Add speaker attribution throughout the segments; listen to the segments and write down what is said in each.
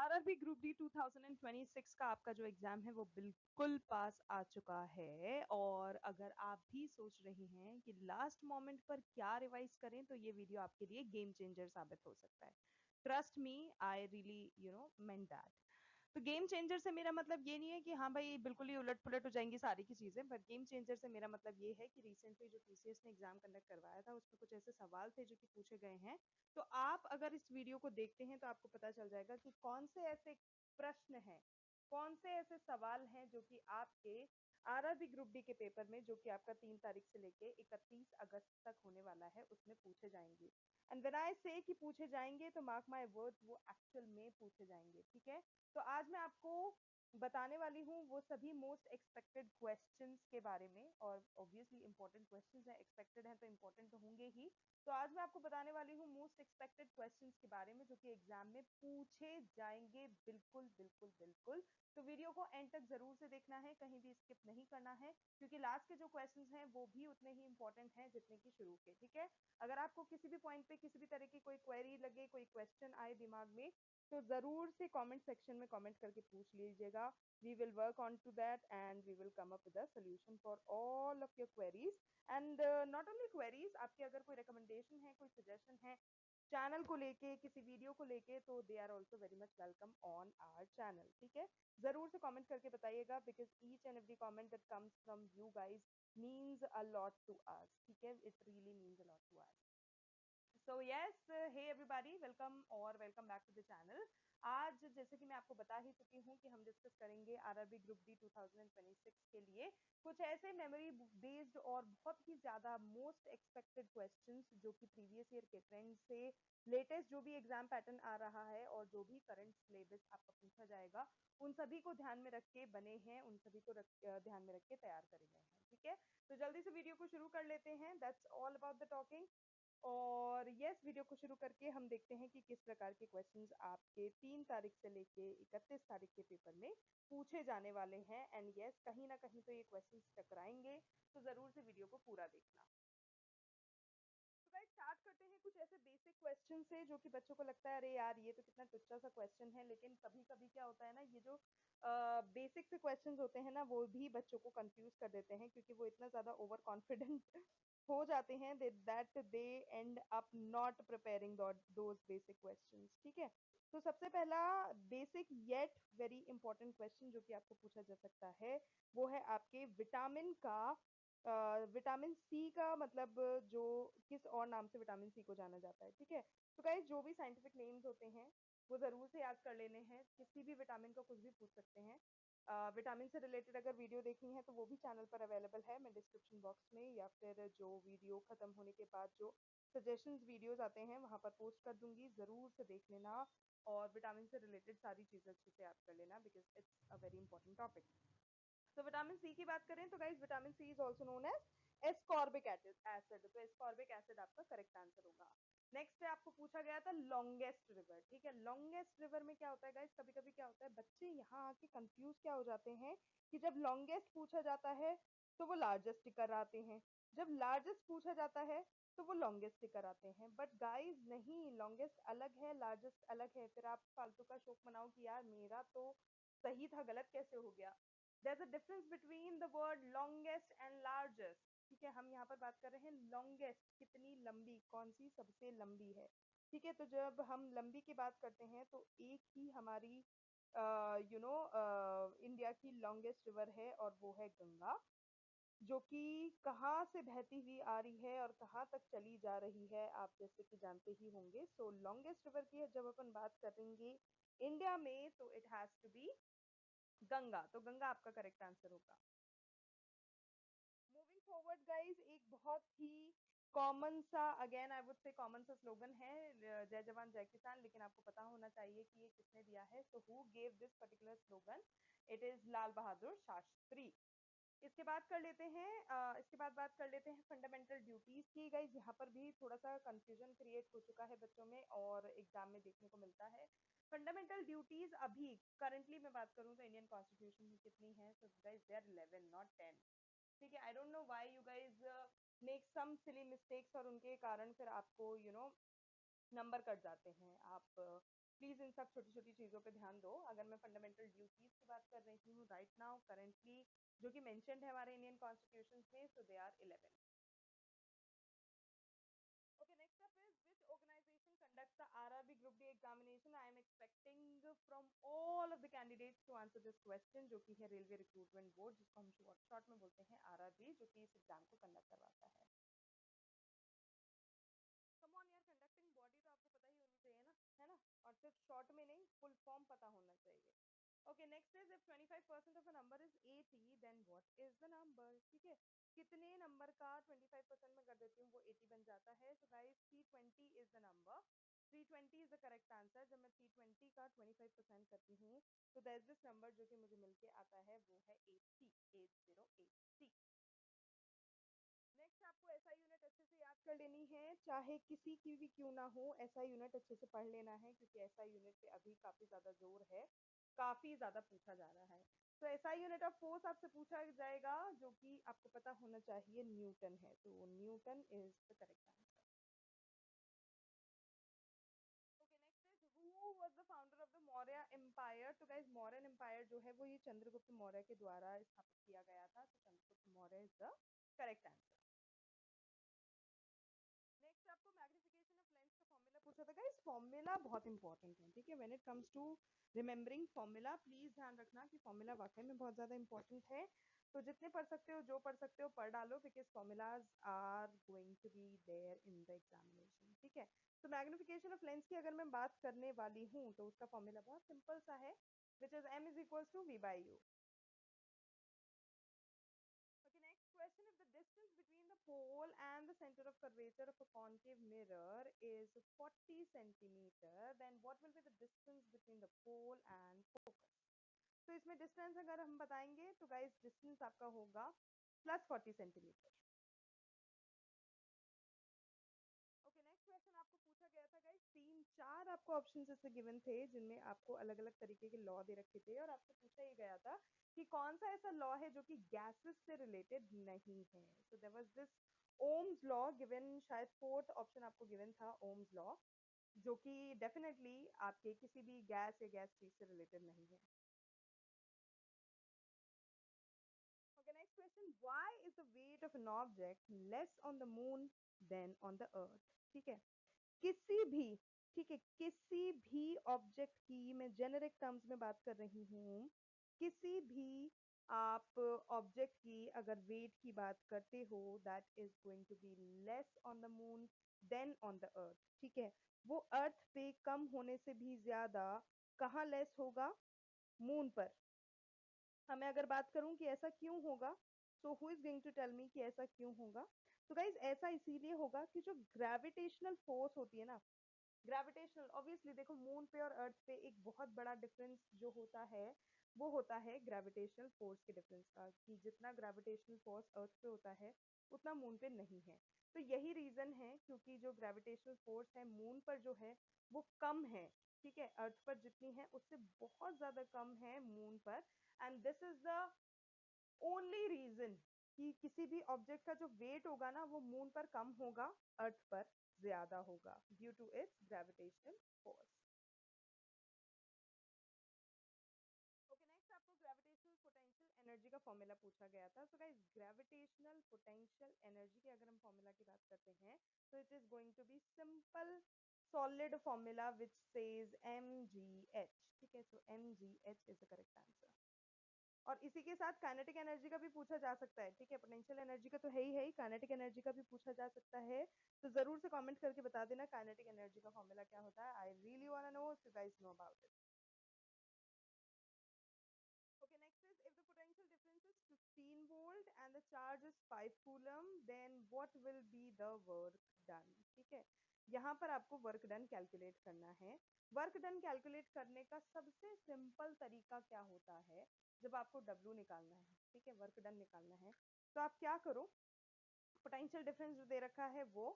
Speaker 1: RRB group D 2026 का आपका जो एग्जाम है वो बिल्कुल पास आ चुका है। और अगर आप भी सोच रहे हैं कि लास्ट मोमेंट पर क्या रिवाइज करें तो ये वीडियो आपके लिए गेम चेंजर साबित हो सकता है। Trust me, I really meant that. तो गेम चेंजर से मेरा मतलब ये नहीं है कि हाँ भाई बिल्कुल ही उलट पुलट हो जाएंगी सारी की चीजें, बट गेम चेंजर से मेरा मतलब ये है कि रिसेंटली जो टीसीएस ने एग्जाम कंडक्ट करवाया था उसमें कुछ ऐसे सवाल थे जो कि पूछे गए हैं। तो आप अगर इस वीडियो को देखते हैं तो आपको पता चल जाएगा कि कौन से ऐसे प्रश्न हैं, कौन से ऐसे सवाल हैं जो कि आपके आरआरबी ग्रुप डी के पेपर में, जो कि आपका 3 तारीख से लेके 31 अगस्त तक होने वाला है, उसमें पूछे जाएंगे। एंड व्हेन आई से कि पूछे जाएंगे तो मार्क माय वर्ड, वो एक्चुअल में पूछे जाएंगे। ठीक है, तो आज मैं आपको बताने वाली हूँ वो सभी मोस्ट एक्सपेक्टेड क्वेश्चंस के बारे में। और ऑब्वियसली इंपॉर्टेंट क्वेश्चंस हैं, एक्सपेक्टेड हैं तो इंपॉर्टेंट तो होंगे ही। तो आज मैं आपको बताने वाली हूँ मोस्ट एक्सपेक्टेड क्वेश्चंस के बारे में जो कि एग्जाम में पूछे जाएंगे। बिल्कुल बिल्कुल बिल्कुल। तो वीडियो को एंड तक जरूर से देखना है, कहीं भी स्किप नहीं करना है, क्योंकि लास्ट के जो क्वेश्चंस हैं वो भी उतने ही इंपॉर्टेंट हैं जितने कि शुरू के। ठीक है, अगर आपको किसी भी पॉइंट पे किसी भी तरह की कोई क्वेरी लगे, कोई क्वेश्चन आए दिमाग में, तो जरूर से कमेंट सेक्शन में कमेंट करके पूछ लीजिएगा। We will work on to that and we will come up with a solution for all of your queries. And not only queries, आपके अगर कोई recommendation है, कोई suggestion है चैनल को लेके, किसी वीडियो को लेके, तो they are also very much welcome on our channel. ठीक है, जरूर से कमेंट करके बताइएगा, because each and every comment that comes from you guys means a lot to us. ठीक है, it really means a lot to us. So yes, hey everybody, welcome और welcome back to the channel. आज जैसे कि मैं आपको बता ही चुकी हूँ कि हम डिस्कस करेंगे आरआरबी ग्रुप डी 2026 के लिए कुछ ऐसे मेमोरी बेस्ड और बहुत ही ज़्यादा मोस्ट एक्सपेक्टेड क्वेश्चंस जो कि प्रीवियस ईयर के ट्रेंड से लेटेस्ट जो भी एग्जाम पैटर्न आ रहा है और जो भी करंट सिलेबस आपका पूछा जाएगा, उन सभी को ध्यान में रख के बने हैं, उन सभी को ध्यान में रख के तैयार करे गए हैं। ठीक है, तो जल्दी से वीडियो को शुरू कर लेते हैं। That's all about the talking. और यस, वीडियो को शुरू करके हम देखते हैं कि किस प्रकार के क्वेश्चंस आपके 3 तारीख से लेके 31 तारीख के पेपर में पूछे जाने वाले हैं। एंड यस, कहीं ना कहीं तो ये क्वेश्चंस टकराएंगे, तो जरूर से वीडियो को पूरा देखना। तो गाइस स्टार्ट करते हैं कुछ ऐसे बेसिक क्वेश्चन से जो कि बच्चों को लगता है अरे यार ये तो कितना तुच्चा सा क्वेश्चन है, लेकिन कभी कभी क्या होता है ना, ये जो बेसिक से क्वेश्चंस होते हैं ना वो भी बच्चों को कंफ्यूज कर देते हैं, क्योंकि वो इतना ज्यादा ओवर कॉन्फिडेंट हो जाते हैं that they and up not preparing those basic questions. ठीक है, तो सबसे पहला basic yet very important question जो कि आपको पूछा जा सकता है वो है आपके विटामिन का विटामिन सी का मतलब जो किस और नाम से विटामिन सी को जाना जाता है। ठीक है, तो गाइस जो भी साइंटिफिक नेम्स होते हैं वो जरूर से याद कर लेने हैं। किसी भी विटामिन का कुछ भी पूछ सकते हैं। विटामिन से रिलेटेड अगर वीडियो देखनी है तो वो भी चैनल पर अवेलेबल है, मैं डिस्क्रिप्शन बॉक्स में या फिर जो वीडियो खत्म होने के बाद जो सजेशंस वीडियोस आते हैं वहां पर पोस्ट कर दूंगी, जरूर से देख लेना और विटामिन से रिलेटेड सारी चीजें अच्छे से याद कर लेना, because it's a very important topic. तो विटामिन सी की बात करें तो guys vitamin C is also known as ascorbic acid. तो एस्कॉर्बिक एसिड आपका करेक्ट आंसर होगा। नेक्स्ट है, आपको पूछा गया था लॉन्गेस्ट रिवर। ठीक है, लॉन्गेस्ट रिवर में क्या होता है गाइस, कभी कभी क्या होता है बच्चे यहाँ आके कंफ्यूज क्या हो जाते हैं कि जब लॉन्गेस्ट पूछा जाता है तो वो लार्जेस्ट टिकर आते हैं, जब लार्जेस्ट पूछा जाता है तो वो लॉन्गेस्ट टिकर आते हैं। बट गाइज नहीं, लॉन्गेस्ट अलग है, लार्जेस्ट अलग है। फिर आप फालतू का शोक मनाओ कि यार मेरा तो सही था, गलत कैसे हो गया। there's a difference between the word longest and largest। ठीक है, हम यहाँ पर बात कर रहे हैं longest, कितनी लंबी, कौन सी सबसे लंबी है। ठीक है, तो जब हम लंबी की बात करते हैं तो एक ही हमारी इंडिया की लॉन्गेस्ट रिवर है और वो है गंगा, जो कि कहाँ से बहती हुई आ रही है और कहाँ तक चली जा रही है आप जैसे कि जानते ही होंगे। सो लॉन्गेस्ट रिवर की जब अपन बात करेंगे इंडिया में तो it has to be Ganga. तो गंगा आपका करेक्ट आंसर होगा। मूविंग फॉरवर्ड गाइज, एक बहुत ही कॉमन सा, again I would say common सा स्लोगन है जय जवान जय किसान, लेकिन आपको पता होना चाहिए कि ये किसने दिया है। So who gave this particular slogan, it is Lal Bahadur Shastri. इसके बाद कर लेते हैं इसके बाद बात कर लेते हैं फंडामेंटल ड्यूटीज की। गाइज यहाँ पर भी थोड़ा सा कंफ्यूजन क्रिएट हो चुका है बच्चों में और एग्जाम में देखने को मिलता है। फंडामेंटल ड्यूटीज अभी करंटली मैं बात करूँ तो इंडियन कॉन्स्टिट्यूशन में कितनी है, तो गाइज दे आर 11 नॉट 10। ठीक है, I don't know why you guys make some silly mistakes और उनके कारण फिर आपको नंबर कट जाते हैं। आप प्लीज इन सब छोटी छोटी चीजों पे ध्यान दो। अगर मैं फंडामेंटल ड्यूटीज की बात कर रही हूँ राइट नाउ करेंटली जो कि मेंशन्ड है हमारे इंडियन कॉन्स्टिट्यूशन में, सो they are 11। Okay, next up is which organization conducts the RRB Group D examination? I am expecting from all of the candidates to answer this question, जो कि है railway recruitment board, जिसको हम short में बोलते हैं RRB, जो कि इस एग्जाम को कंडक्ट करवाता है। कम ऑन यार, कंडक्टिंग बॉडी तो आपको पता ही होनी चाहिए ना, है ना? और सिर्फ शॉर्ट में नहीं, फुल फॉर्म पता होना चाहिए। Okay, next is if 25% of a number is 80 then what is the number? ठीक है, कितने नंबर का 25% में कर देती हूँ वो 80 बन जाता है। So guys 320 is the number, 320 is the correct answer. जब मैं 320 का 25% करती हूँ तो दैट इज दिस नंबर जो कि मुझे मिलके आता है वो है 80, 8080। नेक्स्ट आपको एसआई यूनिट अच्छे से याद कर लेनी है, चाहे किसी की भी क्यों ना हो, एसआई यूनिट अच्छे से पढ़ लेना है क्योंकि एसआई यूनिट पे अभी काफी ज्यादा जोर है, काफी ज्यादा पूछा जा रहा है। तो एसआई यूनिट ऑफ फोर्स आपसे पूछा जाएगा, जो कि आपको पता होना चाहिए न्यूटन है, तो Newton is the correct answer. Okay, next is who was the founder of the Maurya empire? तो गाइस मौर्यन एम्पायर जो है वो ये चंद्रगुप्त मौर्य के द्वारा स्थापित किया गया था, तो Chandragupta Maurya is the correct answer. Next आपको मैग्निफिकेशन ऑफ लेंस का फॉर्मूला पूछा था। गाइस फॉर्मूला बहुत इंपॉर्टेंट है, ठीक है, when it comes to remembering formula please ध्यान रखना कि फॉर्मूला वाकई में बहुत ज्यादा इंपॉर्टेंट है। तो जितने पढ़ सकते हो, जो पढ़ सकते हो पढ़ डालो, because formulas are going to be there in the examination, ठीक है। तो मैग्निफिकेशन ऑफ लेंस की अगर मैं बात करने वाली हूँ तो उसका फॉर्मूला बहुत सिंपल सा है, which is m is equals to v by u। Okay, next question. If the distance between the pole and the center of curvature of a concave mirror is 40 centimeter, then what will be the distance between the pole and focus? तो इसमें distance अगर हम बताएंगे तो guys distance आपका होगा plus 40 centimeter। Okay, next question आपको पूछा गया था गाइस, तीन चार आपको ऑप्शंस इससे गिवन थे जिनमें आपको अलग अलग तरीके के लॉ दे रखे थे, और आपसे पूछा ये गया था कि कौन सा ऐसा लॉ है जो कि गैसेस से रिलेटेड नहीं है। So there was this Ohm's law given, शायद फोर्थ ऑप्शन आपको गिवन था ओम्स लॉ, जो कि डेफिनेटली आपके किसी भी गैस या गैस चीज से रिलेटेड नहीं है। Okay, next question. Why is the weight of an object less on the moon than on the earth? ठीक है, किसी भी, ठीक है, किसी भी ऑब्जेक्ट की मैं जेनेरिक टर्म्स में बात कर रही हूँ, किसी भी आप ऑब्जेक्ट की अगर वेट की बात करते हो that is going to be less on the moon than on the earth, ठीक है। वो अर्थ पे कम होने से भी ज्यादा कहाँ लेस होगा? मून पर। हमें अगर बात करूं कि ऐसा क्यों होगा, so who is going to tell me कि ऐसा क्यों होगा? तो गाइज ऐसा इसीलिए होगा कि जो ग्रेविटेशनल फोर्स होती है ना, ग्रेविटेशनल, ऑब्वियसली देखो मून पे और अर्थ पे एक बहुत बड़ा डिफरेंस जो होता है वो होता है ग्रेविटेशनल फोर्स के डिफरेंस का, कि जितना ग्रेविटेशनल फोर्स अर्थ पे होता है उतना मून पे नहीं है। तो यही रीजन है क्योंकि जो ग्रेविटेशनल फोर्स है मून पर जो है वो कम है, ठीक है, अर्थ पर जितनी है उससे बहुत ज्यादा कम है मून पर। And this is the only reason कि किसी भी ऑब्जेक्ट का जो वेट होगा ना वो मून पर कम होगा, अर्थ पर ज्यादा होगा, due to its gravitational force. Okay, next आपको ग्रेविटेशनल पोटेंशियल एनर्जी का फॉर्मूला पूछा गया था। So guys gravitational potential energy की अगर हम फॉर्मूला की बात करते हैं तो it is going to be simple solid formula which says mgh, ठीक है। So mgh is the correct answer. और इसी के साथ काइनेटिक एनर्जी का भी पूछा जा सकता है, ठीक है, पोटेंशियल एनर्जी का तो है ही, काइनेटिक एनर्जी का भी पूछा जा सकता है। तो जरूर से कमेंट करके बता देना काइनेटिक एनर्जी का फॉर्मूला क्या होता है। I really want to know if you guys know about it. Okay, next is if the potential difference is 15 volt and the charge is 5 coulomb, then what will be the work done? ठीक है, यहाँ पर आपको work done calculate करना है। Work done calculate करने का सबसे सिंपल तरीका क्या होता है? जब आपको W निकालना है, ठीक है, वर्क डन निकालना है, तो आप क्या करो, पोटेंशियल डिफरेंस जो दे रखा है वो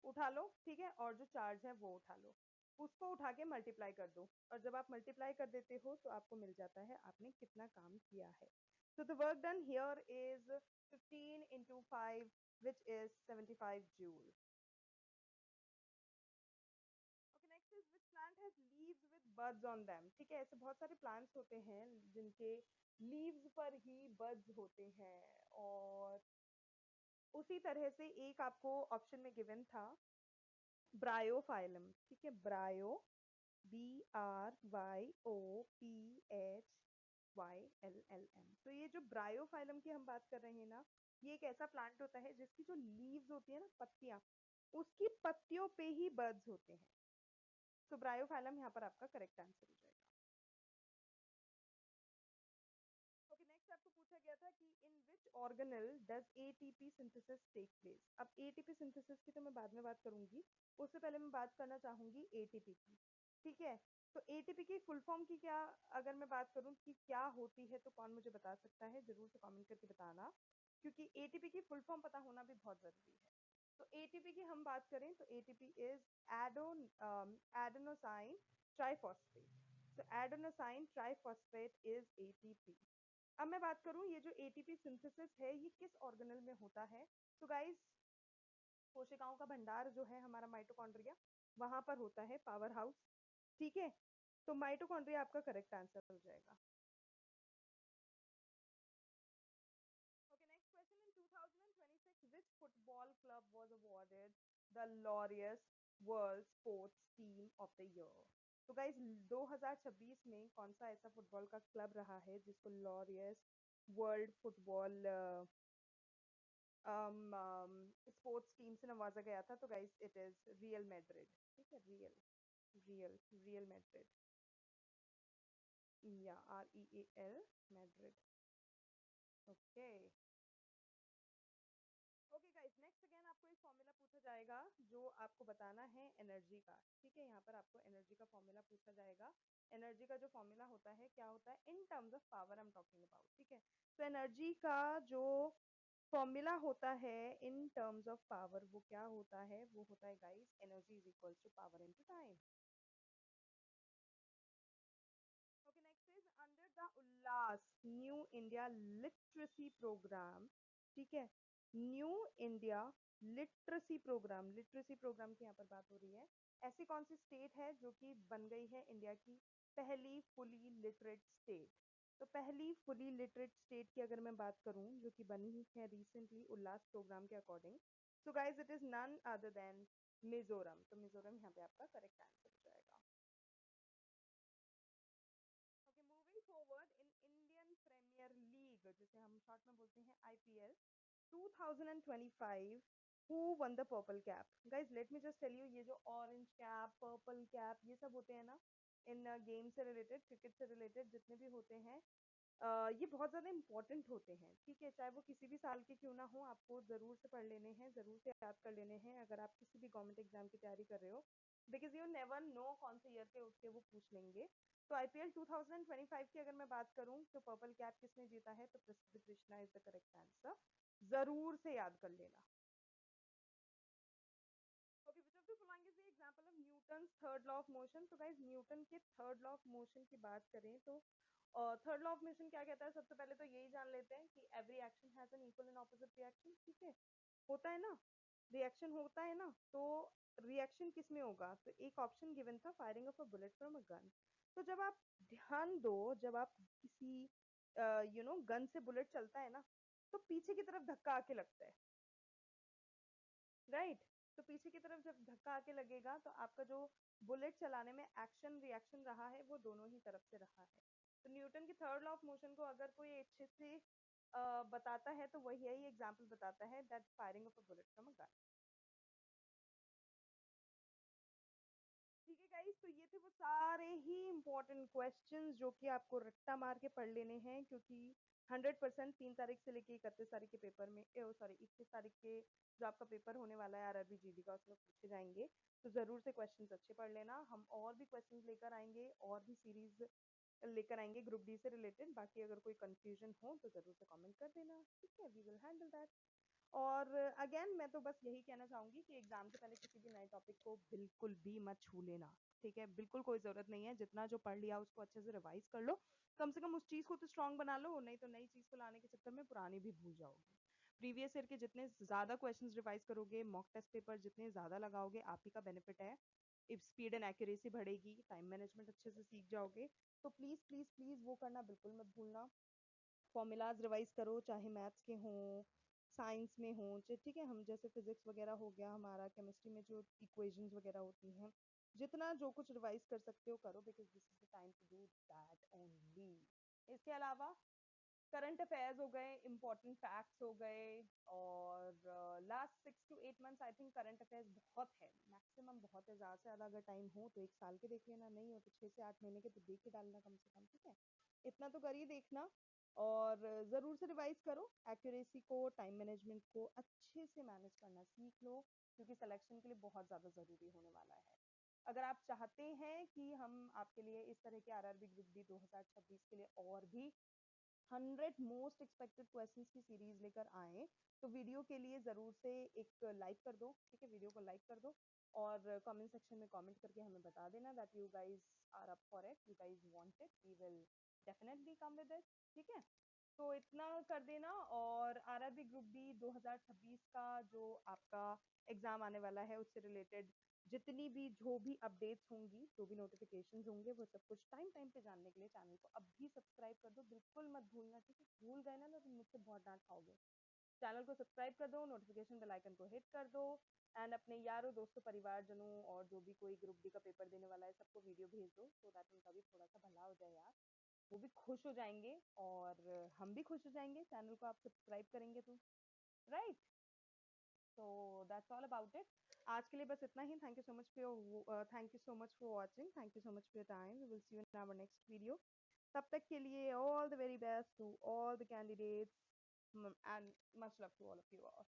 Speaker 1: उठा लो, ठीक है, और जो चार्ज है वो उठा लो, उसको उठा के मल्टीप्लाई कर दो, और जब आप मल्टीप्लाई कर देते हो तो आपको मिल जाता है आपने कितना काम किया है। So the work done here is 15 into 5, which is 75 joule. Okay, next is which plant has leaf leaves with buds on them, ठीक है। ऐसे बहुत सारे प्लांट्स होते हैं जिनके लीव्स पर ही बड्स होते हैं। और उसी तरह से एक आपको ऑप्शन में गिवन था ब्रायोफाइलम, ठीक है। ब्रायो, BRYOPHYLLM। तो ये जो ब्रायोफाइलम की हम बात कर रहे हैं ना, ये एक ऐसा प्लांट होता है जिसकी जो लीव्स होती है ना, पत्तियां, उसकी पत्तियों पे ही बर्ड्स होते हैं। तो ब्रायोफाइलम यहाँ पर आपका करेक्ट आंसर हो जाएगा। ओके, नेक्स्ट आपको पूछा गया था कि in which organelle does ATP synthesis take place. अब एटीपी सिंथेसिस की तो मैं बाद में बात करूंगी, उससे पहले मैं बात करना चाहूंगी एटीपी की, ठीक है। तो एटीपी की फुल फॉर्म की क्या, अगर मैं बात करूं कि क्या होती है, तो कौन मुझे बता सकता है, जरूर से कमेंट करके बताना, क्योंकि एटीपी की फुल फॉर्म पता होना भी बहुत जरूरी है। तो एटीपी की हम बात करें तो ATP is adenosine triphosphate. So adenosine triphosphate is ATP। अब मैं बात करूं ये जो एटीपी सिंथेसिस है ये किस ऑर्गेनल में होता है। तो गाइस, कोशिकाओं का भंडार जो है हमारा माइटोकॉन्ड्रिया, वहां पर होता है पावर हाउस, ठीक है। तो माइटोकॉन्ड्रिया आपका करेक्ट आंसर हो जाएगा। Okay, next question. In 2026 which football club was awarded the Laureus World Sports Team of the Year। तो गाइस 2026 में कौन सा ऐसा फुटबॉल का क्लब रहा है जिसको Laureus world football sports team से नवाजा गया था। तो guys it is real Madrid, ठीक है। रियल मैड्रिड, या REAL Madrid. Okay okay guys, next again आपको एक फॉर्मूला पूछा जाएगा जो आपको बताना है एनर्जी का, ठीक है। यहाँ पर आपको एनर्जी का फॉर्मूला पूछा जाएगा। एनर्जी का जो फॉर्मूला होता है क्या होता है, in terms of power I am talking about, ठीक है। तो एनर्जी का जो फॉर्मूला होता है इन टर्म्स ऑफ पावर, वो क्या होता है, वो होता है guys energy is equals to power into time. Okay, next is under the Ullas new India literacy programme, ठीक है। न्यू इंडिया लिटरेसी प्रोग्राम की यहाँ पर बात हो रही है। ऐसी कौन सी स्टेट है जो कि बन गई है इंडिया की पहली फुली लिटरेट स्टेट। तो पहली फुली लिटरेट स्टेट की अगर मैं बात करूं जो कि बनी है रिसेंटली उल्लास प्रोग्राम के according, so guys it is none other than Mizoram. तो मिजोरम यहाँ पे आपका करेक्ट आंसर हो जाएगा। Okay, moving forward. In Indian Premier League, जिसे हम शॉर्ट में बोलते हैं IPL 2025, who won the purple cap. Guys let me just tell you, ये जो ऑरेंज कैप, पर्पल कैप, ये सब होते हैं ना, इन गेम से रिलेटेड, क्रिकेट से रिलेटेड जितने भी होते हैं, ये बहुत ज़्यादा इंपॉर्टेंट होते हैं, ठीक है। चाहे वो किसी भी साल के क्यों ना हो, आपको ज़रूर से पढ़ लेने हैं, ज़रूर से याद कर लेने हैं अगर आप किसी भी गवर्नमेंट एग्जाम की तैयारी कर रहे हो, बिकॉज यू नेवर नो कौन से ईयर के उठ के वो पूछ लेंगे। तो IPL 2025 की अगर मैं बात करूं तो पर्पल कैप किसने जीता है, तो प्रसिद्ध Krishna is the correct answer. जरूर से याद कर लेना। Okay, which of the following is the example of Newton's third law of motion. तो गाइस न्यूटन के थर्ड लॉ ऑफ मोशन की बात करें तो थर्ड लॉ ऑफ मोशन क्या कहता है, सबसे पहले तो यही जान लेते हैं कि every action has an equal and opposite reaction, ठीक है। होता है ना, रिएक्शन होता है ना, तो रिएक्शन किस में होगा, तो एक ऑप्शन गिवन था firing of a bullet from a gun. तो जब आप ध्यान दो, जब आप किसी गन से बुलेट चलता है ना, तो पीछे की तरफ धक्का आके लगता है, राइट। तो पीछे की तरफ जब धक्का आके लगेगा तो आपका जो बुलेट चलाने में एक्शन रिएक्शन रहा है वो दोनों ही तरफ से रहा है। तो न्यूटन की थर्ड लॉ ऑफ मोशन को अगर कोई अच्छे से बताता है तो वही यही एग्जाम्पल बताता है, that firing of a bullet from a gun. ठीक है गाइस, तो ये थे वो सारे ही इंपॉर्टेंट क्वेश्चंस जो कि आपको रट्टा मार के पढ़ लेने हैं, क्योंकि 100% 3 तारीख से लेके 31 तारीख के पेपर में, सॉरी 21 तारीख के जो आपका पेपर होने वाला है RRB GD का, उसमें पूछे जाएंगे। तो जरूर से क्वेश्चंस अच्छे पढ़ लेना। हम और भी क्वेश्चंस लेकर आएंगे, और भी सीरीज लेकर आएंगे ग्रुप डी से रिलेटेड। बाकी अगर कोई कंफ्यूजन हो तो जरूर से कमेंट कर देना, ठीक है। We will handle that. और अगेन मैं तो बस यही कहना चाहूंगी कि एग्जाम से पहले किसी भी नए टॉपिक को बिल्कुल भी मत छू लेना, ठीक है। बिल्कुल कोई जरूरत नहीं है, जितना जो पढ़ लिया उसको अच्छे से रिवाइज कर लो। कम से कम उस चीज को तो स्ट्रांग बना लो, नहीं तो नई चीज को लाने के चक्कर में पुरानी भी भूल जाओगे। प्रीवियस ईयर के जितने ज्यादा क्वेश्चंस रिवाइज करोगे, मॉक टेस्ट पेपर जितने ज्यादा लगाओगे, आप ही का बेनिफिट है। स्पीड एंड एक्यूरेसी बढ़ेगी, टाइम मैनेजमेंट अच्छे से सीख जाओगे। तो प्लीज़ प्लीज़ प्लीज़ वो करना बिल्कुल मत भूलना। फॉर्मूलाज रिवाइज करो, चाहे मैथ्स के हों, साइंस में हों, ठीक है, हम जैसे फिजिक्स वगैरह हो गया हमारा, केमिस्ट्री में जो इक्वेशंस वगैरह होती हैं, जितना जो कुछ रिवाइज कर सकते हो करो, because this is the time to do that only. इसके अलावा करंट अफेयर्स हो गए, इंपॉर्टेंट फैक्ट्स हो गए, और last 6 to 8 months I think current affairs बहुत है, मैक्सिमम बहुत है, ज़्यादा से ज़्यादा अगर टाइम हो तो 1 साल के देख लेना, नहीं हो तो 6 से 8 महीने के तो देख ही डालना कम से कम, ठीक है, इतना तो कर ही देखना। और ज़रूर से रिवाइज करो, एक्यूरेसी को, टाइम मैनेजमेंट को अच्छे से मैनेज करना सीख लो, क्योंकि सिलेक्शन के लिए बहुत ज़्यादा ज़रूरी होने वाला है। अगर आप चाहते हैं कि हम आपके लिए इस तरह के आरआरबी ग्रुप डी 2026 के लिए और भी 100 मोस्ट एक्सपेक्टेड क्वेश्चन की सीरीज लेकर आए, तो वीडियो के लिए ज़रूर से एक लाइक कर दो, ठीक है, वीडियो को लाइक कर दो, और कमेंट सेक्शन में कमेंट करके हमें बता देना that you guys are up for it, you guys want it, we will definitely come with it, ठीक है। तो इतना कर देना। और आरआरबी ग्रुप डी 2026 का जो आपका एग्जाम आने वाला है, उससे रिलेटेड जितनी भी जो भी अपडेट्स होंगी, जो भी नोटिफिकेशंस होंगे, वो सब कुछ टाइम टाइम पे जानने के लिए चैनल को अभी सब्सक्राइब कर दो, बिल्कुल मत भूलना, ठीक है, भूल गए ना तो मुझसे बहुत डांट खाओगे। चैनल को सब्सक्राइब कर दो, नोटिफिकेशन बेल आइकन को हिट कर दो, एंड अपने यारों दोस्तों परिवारजनों और जो भी कोई ग्रुप डी का पेपर देने वाला है सबको वीडियो भेज दो, सो दैट उनका भी थोड़ा सा भला हो जाए यार, वो भी खुश हो जाएंगे और हम भी खुश हो जाएंगे, चैनल को आप सब्सक्राइब करेंगे तो, राइट। तो दैट्स ऑल अबाउट इट। आज के लिए बस इतना ही। Thank you so much for watching, thank you so much for your time, we will see you in our next video. तब तक के लिए all the very best to all the candidates, and much love to all of you all.